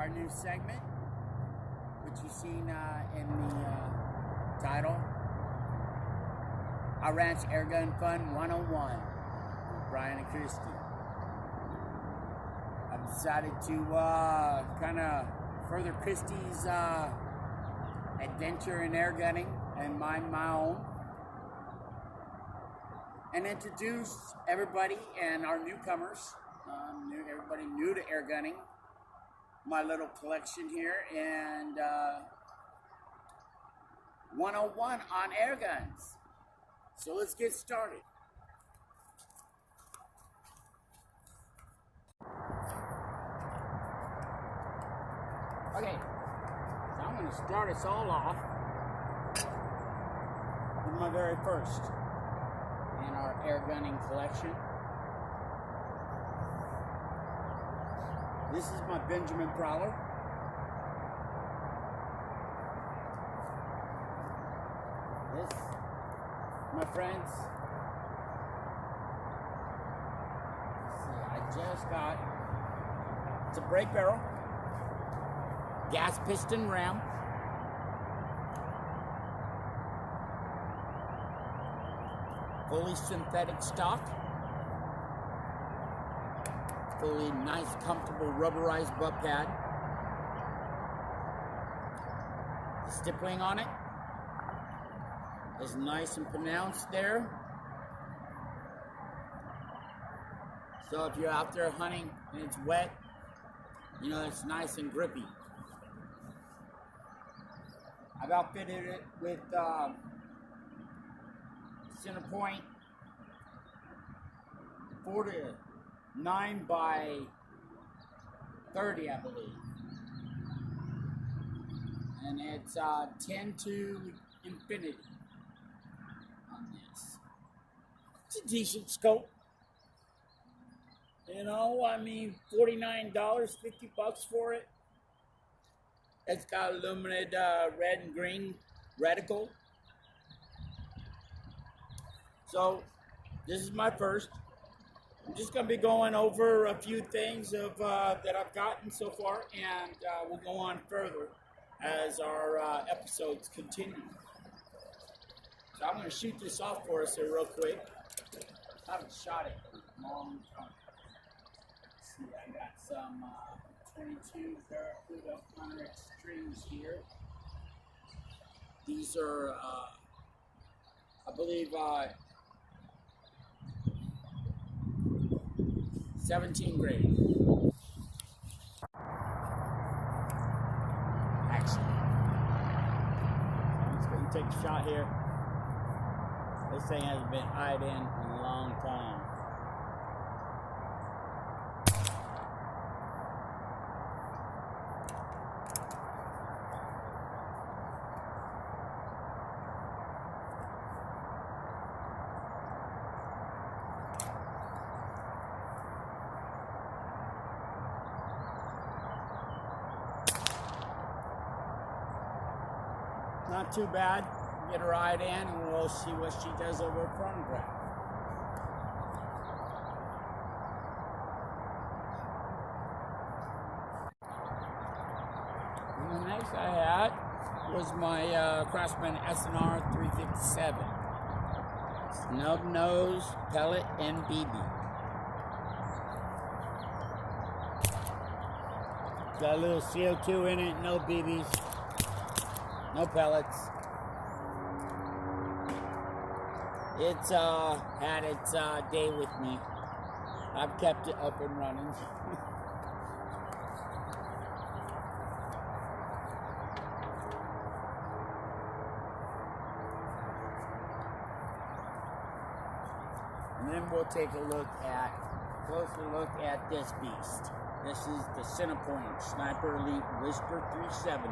our new segment, which you've seen in the title, Our Ranch Airgun Fun 101 with Bryan and Christy. I've decided to kind of further Christy's adventure in airgunning and mind my own, and introduce everybody and our newcomers, everybody new to airgunning, my little collection here, and 101 on airguns. So let's get started. Okay, so I'm going to start us all off with my very first in our airgunning collection. This is my Benjamin Prowler. This, my friends, I just got, it's a brake barrel, gas piston ram, fully synthetic stock, fully nice, comfortable rubberized butt pad. The stippling on it is nice and pronounced there. So if you're out there hunting and it's wet, you know, it's nice and grippy. I've outfitted it with center point 4 to 9 by 30, I believe. And it's 10 to infinity on this. It's a decent scope. You know, I mean, $49, $50 for it. It's got illuminated red and green reticle. So, this is my first. I'm just going to be going over a few things of that I've gotten so far, and we'll go on further as our episodes continue. So I'm going to shoot this off for us here real quick. I haven't shot it for a long time. Let's see, I got some 22 Barracuda Hunter Extremes here. These are, I believe, 17 grade. Actually, I'm just going to take a shot here. This thing hasn't been eyed in a long time. Not too bad. Get her eyed in and we'll see what she does over a chronograph. And the next I had was my Craftsman SNR 357. Snub nose, pellet, and BB. Got a little CO2 in it, no BBs. No pellets. It's had its day with me. I've kept it up and running. And then we'll take a closer look at this beast. This is the Centerpoint Sniper Elite Whisper 370.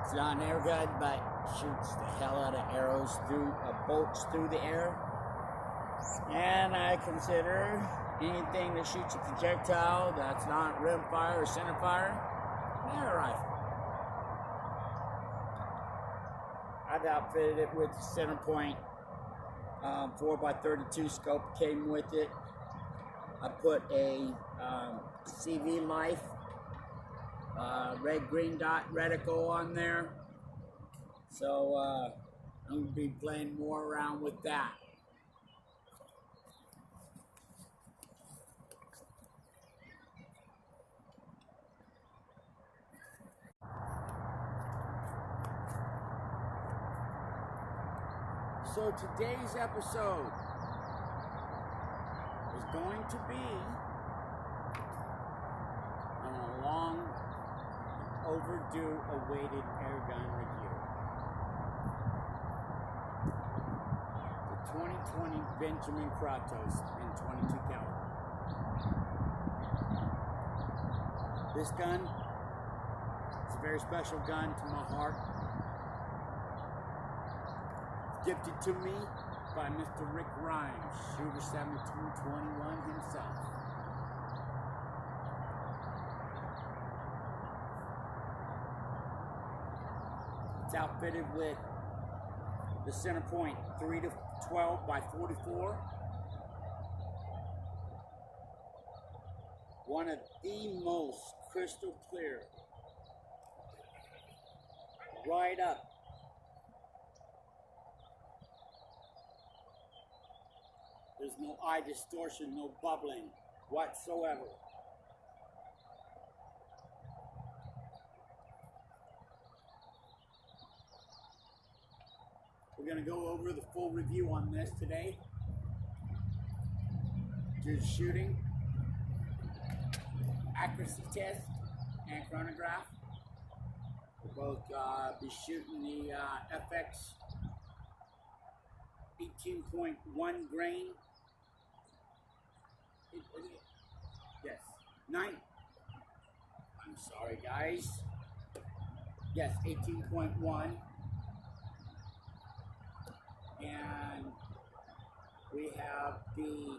It's not an air gun, but shoots the hell out of arrows bolts through the air. And I consider anything that shoots a projectile that's not rim fire or center fire an air rifle. I've outfitted it with center point 4x32 scope came with it. I put a CV Life red green dot reticle on there. So I'm going to be playing more around with that. So today's episode is going to be on a long overdue awaited airgun review. The 2020 Benjamin Kratos in 22 caliber. This gun is a very special gun to my heart. Gifted to me by Mr. Rick Rhymes, Shooter 1721 himself. It's outfitted with the center point 3 to 12 by 44. One of the most crystal clear, right up. There's no eye distortion, no bubbling whatsoever. We're going to go over the full review on this today. Do the shooting, accuracy test, and chronograph. We'll both be shooting the FX 18.1 grain. Yes, 9. I'm sorry, guys. Yes, 18.1. And we have the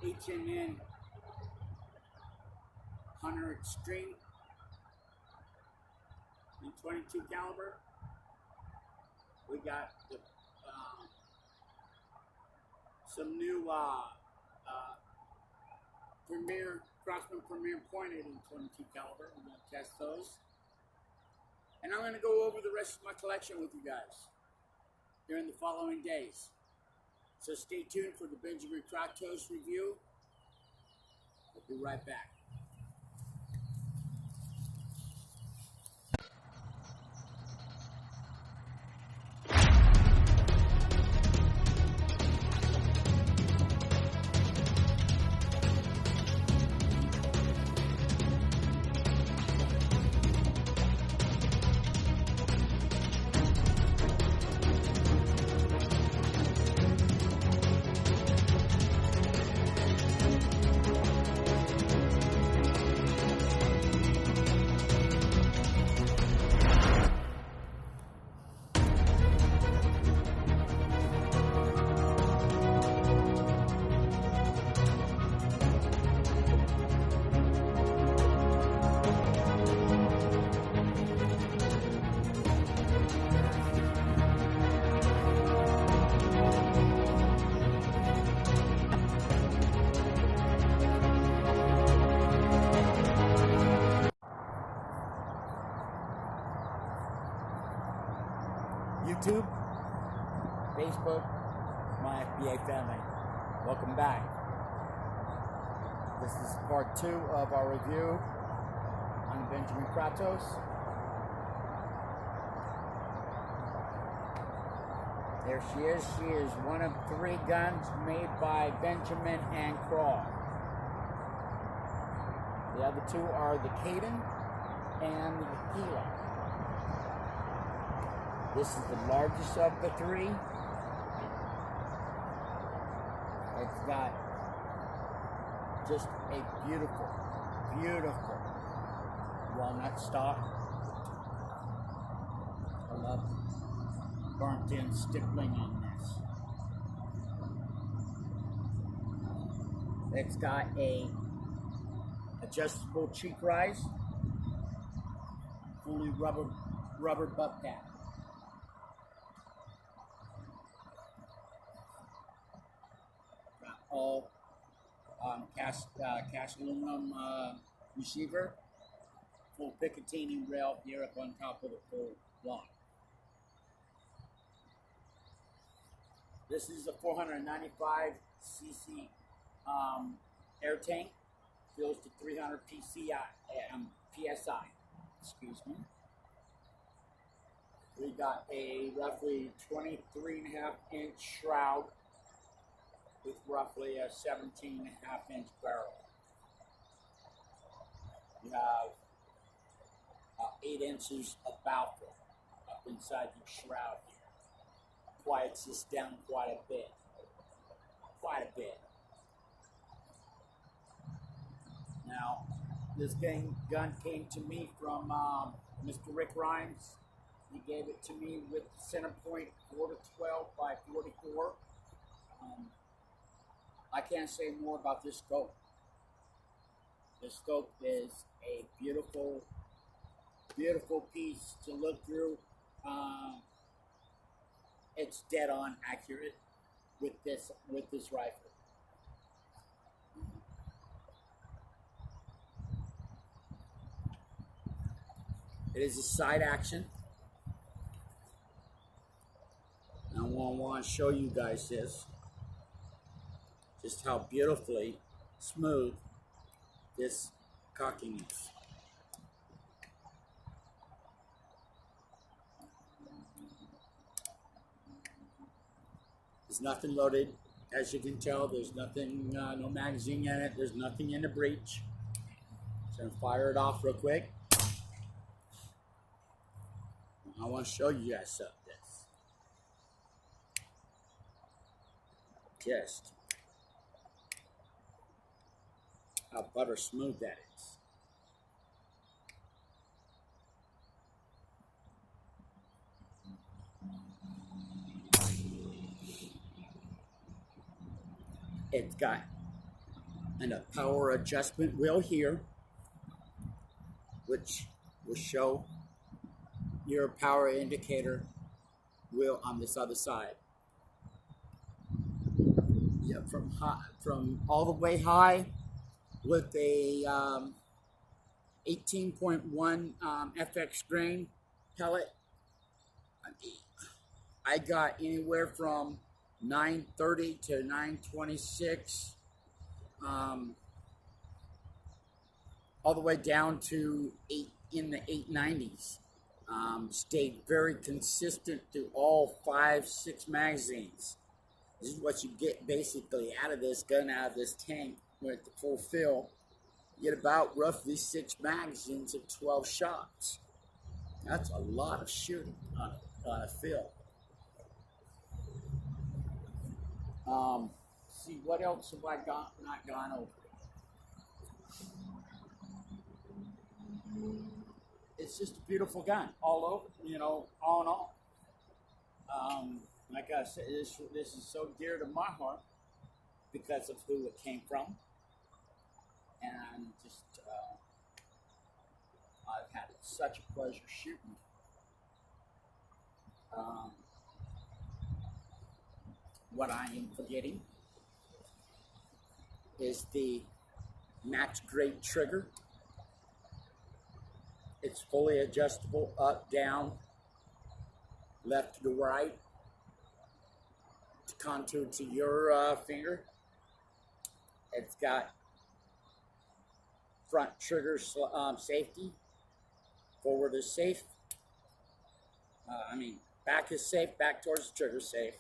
H&N Hunter Extreme in 22 caliber. We got the some new Crossman Premier pointed in 22 caliber. We're going to test those. And I'm going to go over the rest of my collection with you guys during the following days. So stay tuned for the Benjamin Kratos review. I'll be right back. YouTube, Facebook, my FBA family, welcome back. This is part 2 of our review on Benjamin Kratos. There she is. She is one of 3 guns made by Benjamin and Craw. The other 2 are the Caden and the Gila. This is the largest of the 3. It's got just a beautiful, beautiful walnut stock. I love burnt in stippling on this. It's got a adjustable cheek rise, fully rubber butt cap. Got all cast aluminum receiver, full Picatinny rail here up on top of the full block. This is a 495 cc air tank, fills to 300 psi. Excuse me. We got a roughly 23.5-inch shroud with roughly a 17.5-inch barrel. We have 8 inches of bow fill up inside the shroud here. Quiets this down quite a bit. Now, this gun came to me from Mr. Rick Rhymes. He gave it to me with the center point 4-12 by 44. I can't say more about this scope. This scope is a beautiful, beautiful piece to look through. It's dead on accurate with this rifle. It is a side action. I want to show you guys this, just how beautifully smooth this cocking is. There's nothing loaded, as you can tell. There's nothing, no magazine in it. There's nothing in the breech. So I'm gonna fire it off real quick. I want to show you guys something. Just how butter smooth that is. It's got a power adjustment wheel here, which will show your power indicator wheel on this other side. Yeah, from all the way high with a 18.1 FX grain pellet. I got anywhere from 930 to 926, all the way down to in the 890s. Stayed very consistent through all 5-6 magazines. This is what you get basically out of this gun, out of this tank with the full fill. You get about roughly 6 magazines of 12 shots. That's a lot of shooting on a fill. See, what else have I not gone over? It's just a beautiful gun, all over, all in all. Like I said, this is so dear to my heart because of who it came from, and just I've had such a pleasure shooting. What I am forgetting is the match grade trigger. It's fully adjustable, up, down, left to right, to contour to your finger. It's got front trigger safety, forward is safe. Back is safe, back towards the trigger safe,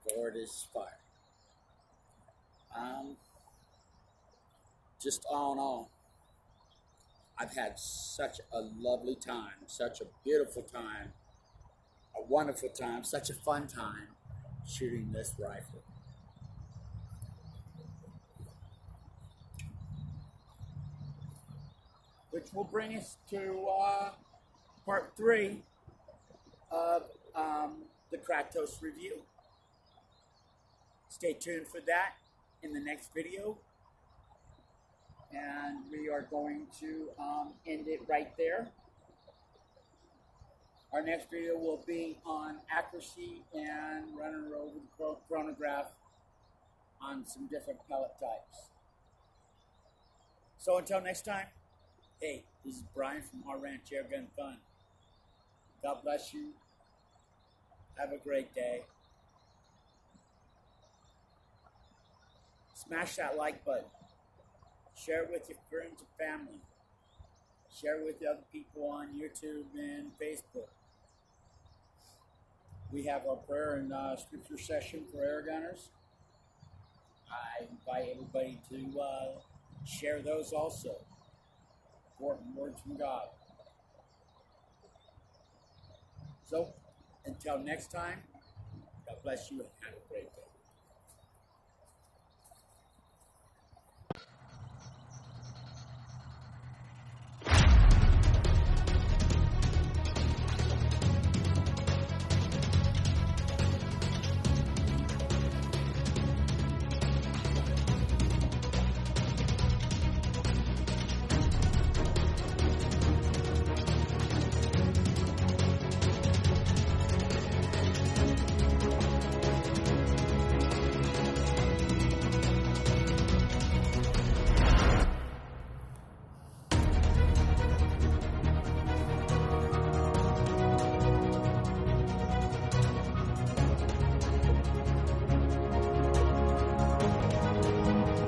forward is fire. Just all in all, I've had such a lovely time, such a beautiful time, a wonderful time, such a fun time shooting this rifle. Which will bring us to part 3 of the Kratos review. Stay tuned for that in the next video. And we are going to end it right there. Our next video will be on accuracy and running over the chronograph on some different pellet types. So until next time, hey, this is Brian from Our Ranch Air Gun Fun. God bless you. Have a great day. Smash that like button. Share it with your friends and family. Share it with the other people on YouTube and Facebook. We have our prayer and scripture session for air gunners. I invite everybody to share those also. Important words from God. So, until next time, God bless you and have a great day.